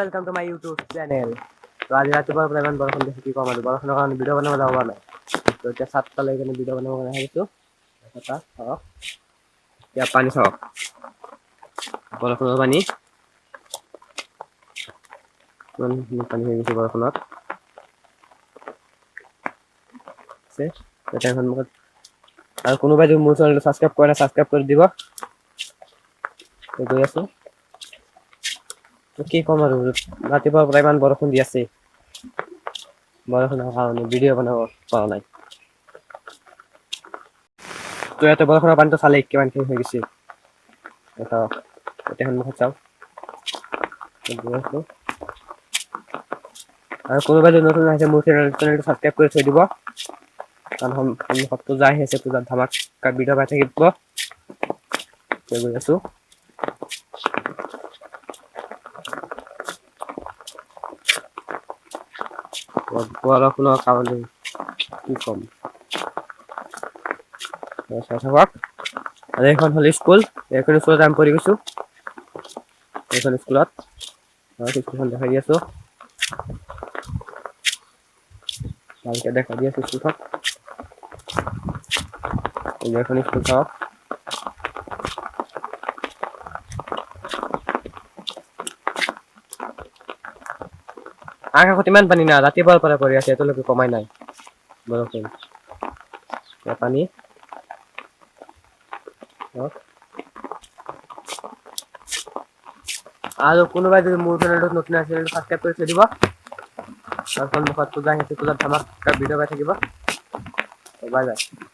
welcome to my YouTube channel. তো আজি ৰাতিপুৱাৰ পৰা ইমান বৰষুণ দিছে কি ক'ম আৰু বৰষুণৰ কাৰণে ভিডিঅ' বনাব যাব পৰা নাই তো এতিয়া 7টা লৈ কিনে ভিডিঅ' বনাব কাৰণে আহিছোঁ এটা চাওক এতিয়া পানী চাওক বৰষুণৰ পানী ইমান পানী হৈ গৈছে বৰষুণত এতিয়া সন্মুখত আৰু কোনোবাই যদি মোৰ চেনেলটো ছাবস্ক্ৰাইব কৰা নাই ছাবস্ক্ৰাইব কৰি দিব গৈ আছোঁ কি ক'ম আৰু ৰাতিপুৱাৰ পৰা ইমান বৰষুণ দি আছে বৰষুণৰ কাৰণে ভিডিঅ' বনাব পৰা নাই তো ইয়াতে বৰষুণৰ পানীটো চালে কিমানখিনি হৈ গৈছে এটা এতিয়া সন্মুখত চাওক আৰু কোনোবাই যদি নতুন আহিছে মোৰ চেনেলটো ছাবস্ক্ৰাইব কৰি থৈ দিব কাৰণ সন্মুখত পূজা আহি আছে পূজাত ধামাকা ভিডিঅ' পাই থাকিব গৈ আছোঁ বৰষুণৰ কাৰণে কি ক'ম চাই থাকক আৰু এইখন হ'ল স্কুল এইখন স্কুলত আমি পঢ়ি গৈছোঁ এইখন স্কুলত স্কুলখন দেখাই দি আছোঁ ভালকৈ দেখাই দি আছোঁ স্কুলখন এইখন স্কুল চাওক আকাশত ইমান পানী নাই ৰাতিপুৱাৰ পৰা পৰি আছে এতিয়ালৈকে কমাই নাই বৰষুণ পানী আৰু কোনোবাই যদি মোৰ চেনেলটোত নতুন আছে চেনেলটো ছাবস্ক্ৰাইব কৰি থৈ দিব আৰু সন্মুখত পূজা আহিছে পূজাত ধামাকা ভিডিঅ' পাই থাকিব বাই বাই